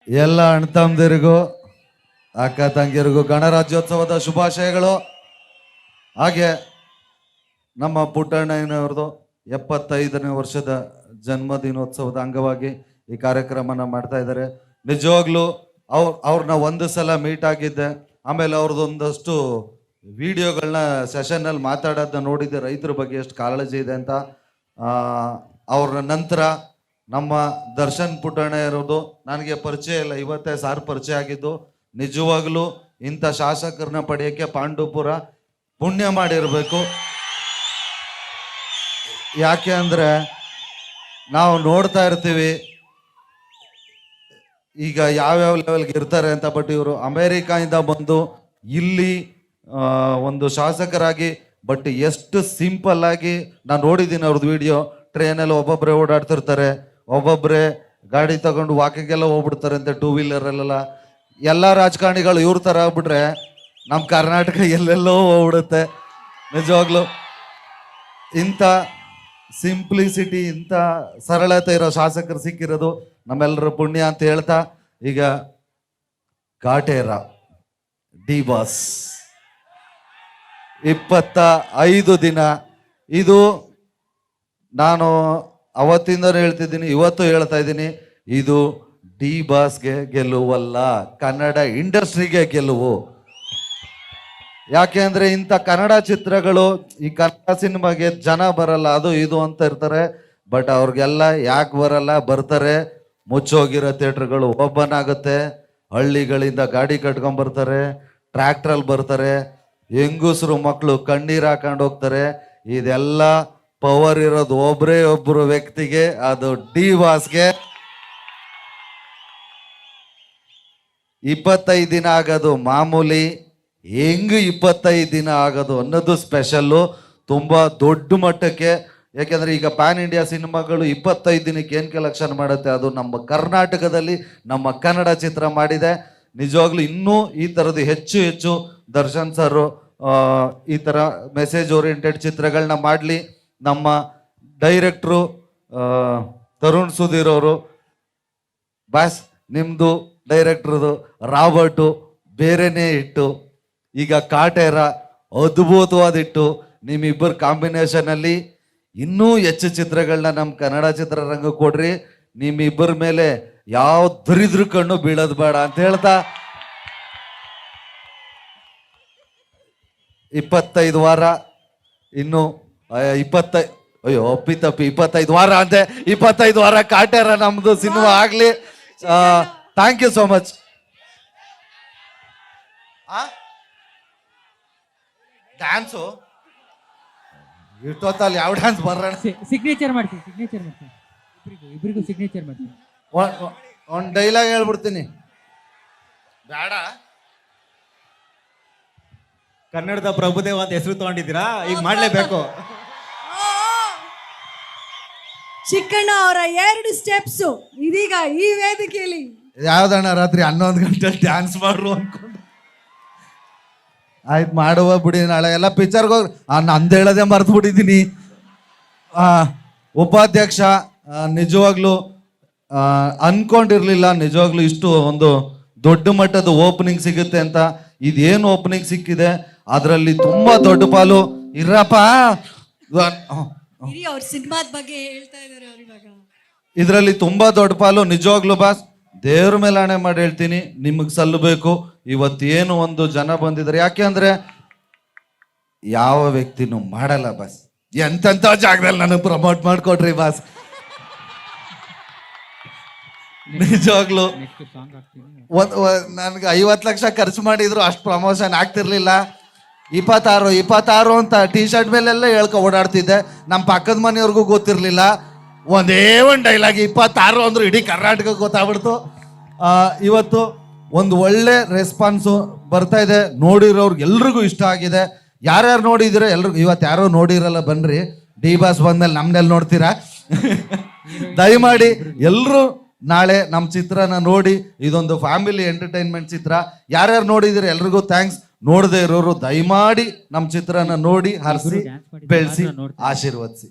ಎಲ್ಲ ಅಣ್ತಮ್ಮದಿರಿಗೂ ಅಕ್ಕ ತಂಗಿಯರಿಗೂ ಗಣರಾಜ್ಯೋತ್ಸವದ ಶುಭಾಶಯಗಳು. ಹಾಗೆ ನಮ್ಮ ಪುಟ್ಟಣ್ಣಯ್ಯನವ್ರದ್ದು 75ನೇ ವರ್ಷದ ಜನ್ಮದಿನೋತ್ಸವದ ಅಂಗವಾಗಿ ಈ ಕಾರ್ಯಕ್ರಮನ ಮಾಡ್ತಾ ಇದ್ದಾರೆ. ನಿಜವಾಗ್ಲೂ ಅವ್ರನ್ನ ಒಂದು ಸಲ ಮೀಟ್ ಆಗಿದ್ದೆ. ಆಮೇಲೆ ಅವ್ರದ್ದೊಂದಷ್ಟು ವಿಡಿಯೋಗಳನ್ನ ಸೆಷನ್ನಲ್ಲಿ ಮಾತಾಡೋದನ್ನ ನೋಡಿದ್ದೆ, ರೈತರ ಬಗ್ಗೆ ಎಷ್ಟು ಕಾಳಜಿ ಇದೆ ಅಂತ. ಅವ್ರ ನಂತರ ನಮ್ಮ ದರ್ಶನ್ ಪುಟ್ಟಣ್ಣಯ್ಯರದು ನನಗೆ ಪರಿಚಯ ಇಲ್ಲ, ಇವತ್ತೇ ಸಾರ್ ಪರಿಚಯ ಆಗಿದ್ದು. ನಿಜವಾಗ್ಲೂ ಇಂಥ ಶಾಸಕರನ್ನ ಪಡೆಯೋಕ್ಕೆ ಪಾಂಡವಪುರ ಪುಣ್ಯ ಮಾಡಿರಬೇಕು. ಯಾಕೆ ಅಂದರೆ ನಾವು ನೋಡ್ತಾ ಇರ್ತೀವಿ ಈಗ ಯಾವ್ಯಾವ ಲೆವೆಲ್ಗೆ ಇರ್ತಾರೆ ಅಂತ. ಬಟ್ ಇವರು ಅಮೇರಿಕಾಯಿಂದ ಬಂದು ಇಲ್ಲಿ ಒಂದು ಶಾಸಕರಾಗಿ, ಬಟ್ ಎಷ್ಟು ಸಿಂಪಲ್ ಆಗಿ ನಾನು ನೋಡಿದ್ದೀನಿ ಅವ್ರದ್ದು ವಿಡಿಯೋ. ಟ್ರೈನಲ್ಲಿ ಒಬ್ಬೊಬ್ಬರೇ ಓಡಾಡ್ತಿರ್ತಾರೆ, ಒಬ್ಬೊಬ್ಬರೇ ಗಾಡಿ ತಗೊಂಡು ವಾಕಿಂಗೆಲ್ಲ ಹೋಗ್ಬಿಡ್ತಾರೆ ಅಂತ, ಟೂ ವೀಲರಲ್ಲೆಲ್ಲ. ಎಲ್ಲ ರಾಜಕಾರಣಿಗಳು ಇವ್ರ ಥರ ಆಗ್ಬಿಟ್ರೆ ನಮ್ಮ ಕರ್ನಾಟಕ ಎಲ್ಲೆಲ್ಲೋ ಹೋಗ್ಬಿಡುತ್ತೆ. ನಿಜವಾಗ್ಲು ಇಂಥ ಸಿಂಪ್ಲಿಸಿಟಿ, ಇಂಥ ಸರಳತೆ ಇರೋ ಶಾಸಕರು ಸಿಕ್ಕಿರೋದು ನಮ್ಮೆಲ್ಲರ ಪುಣ್ಯ ಅಂತ ಹೇಳ್ತಾ, ಈಗ ಕಾಟೇರ ಡಿ ಬಾಸ್ 25 ದಿನ. ಇದು ನಾನು ಅವತ್ತಿಂದನೂ ಹೇಳ್ತಿದ್ದೀನಿ, ಇವತ್ತು ಹೇಳ್ತಾ ಇದ್ದೀನಿ, ಇದು ಡಿ ಬಾಸ್ಗೆ ಗೆಲುವಲ್ಲ, ಕನ್ನಡ ಇಂಡಸ್ಟ್ರಿಗೆ ಗೆಲುವು. ಯಾಕೆ ಅಂದರೆ ಇಂಥ ಕನ್ನಡ ಚಿತ್ರಗಳು, ಈ ಕನ್ನಡ ಸಿನಿಮಾಗೆ ಜನ ಬರಲ್ಲ, ಅದು ಇದು ಅಂತ ಇರ್ತಾರೆ. ಬಟ್ ಅವ್ರಿಗೆಲ್ಲ ಯಾಕೆ ಬರಲ್ಲ, ಬರ್ತಾರೆ. ಮುಚ್ಚೋಗಿರೋ ಥಿಯೇಟ್ರ್ಗಳು ಓಪನ್ ಆಗುತ್ತೆ, ಹಳ್ಳಿಗಳಿಂದ ಗಾಡಿ ಕಟ್ಕೊಂಡ್ಬರ್ತಾರೆ, ಟ್ರ್ಯಾಕ್ಟ್ರಲ್ಲಿ ಬರ್ತಾರೆ, ಹೆಂಗಸರು ಮಕ್ಕಳು ಕಣ್ಣೀರು ಹಾಕೊಂಡು ಹೋಗ್ತಾರೆ. ಇದೆಲ್ಲ ಪವರ್ ಇರೋದು ಒಬ್ಬರೇ ಒಬ್ಬರು ವ್ಯಕ್ತಿಗೆ, ಅದು ಡಿ ಬಾಸ್ಗೆ. 25 ದಿನ ಆಗೋದು ಮಾಮೂಲಿ, ಹೆಂಗ್ 25 ದಿನ ಆಗೋದು ಅನ್ನೋದು ಸ್ಪೆಷಲ್ಲು, ತುಂಬ ದೊಡ್ಡ ಮಟ್ಟಕ್ಕೆ. ಯಾಕೆಂದರೆ ಈಗ ಪ್ಯಾನ್ ಇಂಡಿಯಾ ಸಿನಿಮಾಗಳು 25 ದಿನಕ್ಕೆ ಏನು ಕಲೆಕ್ಷನ್ ಮಾಡುತ್ತೆ, ಅದು ನಮ್ಮ ಕರ್ನಾಟಕದಲ್ಲಿ ನಮ್ಮ ಕನ್ನಡ ಚಿತ್ರ ಮಾಡಿದೆ. ನಿಜವಾಗ್ಲೂ ಇನ್ನೂ ಈ ಥರದ್ದು ಹೆಚ್ಚು ಹೆಚ್ಚು ದರ್ಶನ್ ಸರ್ ಈ ಥರ ಮೆಸೇಜ್ ಓರಿಯೆಂಟೆಡ್ ಚಿತ್ರಗಳನ್ನ ಮಾಡಲಿ. ನಮ್ಮ ಡೈರೆಕ್ಟ್ರು ತರುಣ್ ಸುಧೀರ್ ಅವರು, ಬಾಸ್ ನಿಮ್ಮದು ಡೈರೆಕ್ಟ್ರದು ರಾಬರ್ಟು ಬೇರೆನೇ ಇಟ್ಟು, ಈಗ ಕಾಟೇರ ಅದ್ಭುತವಾದ ಇಟ್ಟು. ನಿಮ್ಮಿಬ್ಬರು ಕಾಂಬಿನೇಷನಲ್ಲಿ ಇನ್ನೂ ಹೆಚ್ಚು ಚಿತ್ರಗಳನ್ನ ನಮ್ಮ ಕನ್ನಡ ಚಿತ್ರರಂಗ ಕೊಡ್ರಿ. ನಿಮ್ಮಿಬ್ಬರ ಮೇಲೆ ಯಾವ ದರಿದ್ರ ಕಣ್ಣು ಬೀಳೋದು ಬೇಡ ಅಂತ ಹೇಳ್ತಾ, 25 ವಾರ ಇನ್ನು 25 ವಾರ ಅಂತೆ, 25 ವಾರ ಕಾಟೇರ ನಮ್ದು ಸಿನಿಮಾ ಆಗ್ಲಿ. Thank you so much. Dance ಇಷ್ಟೊತ್ತಲ್ಲಿ ಯಾವ ಡ್ಯಾನ್ಸ್ ಬರೋಣ, ಸಿಗ್ನೇಚರ್ ಮಾಡ್ತೀನಿ, ಇಬ್ರಿಗೂ ಸಿಗ್ನೇಚರ್ ಮಾಡ್ತೀನಿ. ಒಂದು ಡೈಲಾಗ್ ಹೇಳ್ಬಿಡ್ತೀನಿ. ಬೇಡ, ಕನ್ನಡದ ಪ್ರಭುದೇವ ಅಂತ ಹೆಸರು ತಗೊಂಡಿದ್ದೀರಾ, ಈಗ ಮಾಡ್ಲೇಬೇಕು. ಚಿಕ್ಕಣ್ಣ ಅವರ 2 ಸ್ಟೆಪ್ಸ್ ಇದೀಗ ಈ ವೇದಿಕೆಯಲ್ಲಿ. ಯಾವ್ದಣ್ಣ ರಾತ್ರಿ 11 ಗಂಟೆ ಡ್ಯಾನ್ಸ್ ಮಾಡ್ರು ಅನ್ಕೊಂಡು. ಆಯ್ತು ಮಾಡುವ ಬಿಡಿ, ನಾಳೆ ಎಲ್ಲ ಪಿಕ್ಚರ್ಗೆ ಹೋಗಿ ನಂದು ಹೇಳೋದೇ ಮರ್ತು ಬಿಟ್ಟಿದ್ದೀನಿ. ಉಪಾಧ್ಯಕ್ಷ ನಿಜವಾಗ್ಲೂ ಅನ್ಕೊಂಡಿರ್ಲಿಲ್ಲ, ನಿಜವಾಗ್ಲೂ ಇಷ್ಟು ಒಂದು ದೊಡ್ಡ ಮಟ್ಟದ ಓಪನಿಂಗ್ ಸಿಗುತ್ತೆ ಅಂತ. ಇದೇನು ಓಪನಿಂಗ್ ಸಿಕ್ಕಿದೆ, ಅದರಲ್ಲಿ ತುಂಬಾ ದೊಡ್ಡ ಪಾಲು ಇರಪ್ಪ. ಅವ್ರ ಸಿನಿಮಾದ ಬಗ್ಗೆ ಹೇಳ್ತಾ ಇದ್ದಾರೆ ಅವ್ರು ಇವಾಗ. ಇದರಲ್ಲಿ ತುಂಬಾ ದೊಡ್ಡ ಪಾಲು. ನಿಜವಾಗ್ಲೂ ಬಾಸ್, ದೇವ್ರ ಮೇಲೆ ಆಣೆ ಮಾಡಿ ಹೇಳ್ತೀನಿ, ನಿಮಗೆ ಸಲ್ಲಬೇಕು. ಇವತ್ತೇನು ಒಂದು ಜನ ಬಂದಿದ್ದಾರೆ, ಯಾಕೆ ಅಂದ್ರೆ ಯಾವ ವ್ಯಕ್ತಿನೂ ಮಾಡಲ್ಲ ಬಾಸ್. ಎಂತೆಂಥ ಜಾಗದಲ್ಲಿ ನನಗೆ ಪ್ರಮೋಟ್ ಮಾಡ್ಕೊಡ್ರಿ ಬಾಸ್. ನಿಜವಾಗ್ಲು ನನ್ಗೆ 50 ಲಕ್ಷ ಖರ್ಚು ಮಾಡಿದ್ರು ಅಷ್ಟು ಪ್ರಮೋಷನ್ ಆಗ್ತಿರ್ಲಿಲ್ಲ. 26 ಅಂತ ಟಿ ಶರ್ಟ್ ಮೇಲೆಲ್ಲ ಹೇಳ್ಕೊ ಓಡಾಡ್ತಿದ್ದೆ. ನಮ್ಮ ಪಕ್ಕದ ಮನೆಯವ್ರಿಗೂ ಗೊತ್ತಿರ್ಲಿಲ್ಲ. ಒಂದೇ ಒಂದು ಡೈಲಾಗ್ 26 ಅಂದ್ರು ಇಡೀ ಕರ್ನಾಟಕಕ್ಕೆ ಗೊತ್ತಾಗ್ಬಿಡ್ತು. ಇವತ್ತು ಒಂದು ಒಳ್ಳೆ ರೆಸ್ಪಾನ್ಸು ಬರ್ತಾ ಇದೆ. ನೋಡಿರೋರ್ಗೆ ಎಲ್ರಿಗೂ ಇಷ್ಟ ಆಗಿದೆ. ಯಾರ್ಯಾರು ನೋಡಿದಿರ ಎಲ್ರಿಗೂ, ಇವತ್ತು ಯಾರೋ ನೋಡಿರಲ್ಲ ಬನ್ರಿ, ಡಿ ಬಾಸ್ ಬಂದ್ಮೇಲೆ ನಮ್ನೆಲ್ಲಿ ನೋಡ್ತೀರಾ. ದಯಮಾಡಿ ಎಲ್ಲರೂ ನಾಳೆ ನಮ್ಮ ಚಿತ್ರನ ನೋಡಿ, ಇದೊಂದು ಫ್ಯಾಮಿಲಿ ಎಂಟರ್ಟೈನ್ಮೆಂಟ್ ಚಿತ್ರ. ಯಾರ್ಯಾರು ನೋಡಿದಿರ ಎಲ್ರಿಗೂ ಥ್ಯಾಂಕ್ಸ್. ನೋಡದೇ ಇರೋರು ದಯಮಾಡಿ ನಮ್ಮ ಚಿತ್ರನ ನೋಡಿ, ಹರಿಸಿ, ಬೆಳೆಸಿ, ಆಶೀರ್ವದಿಸಿ.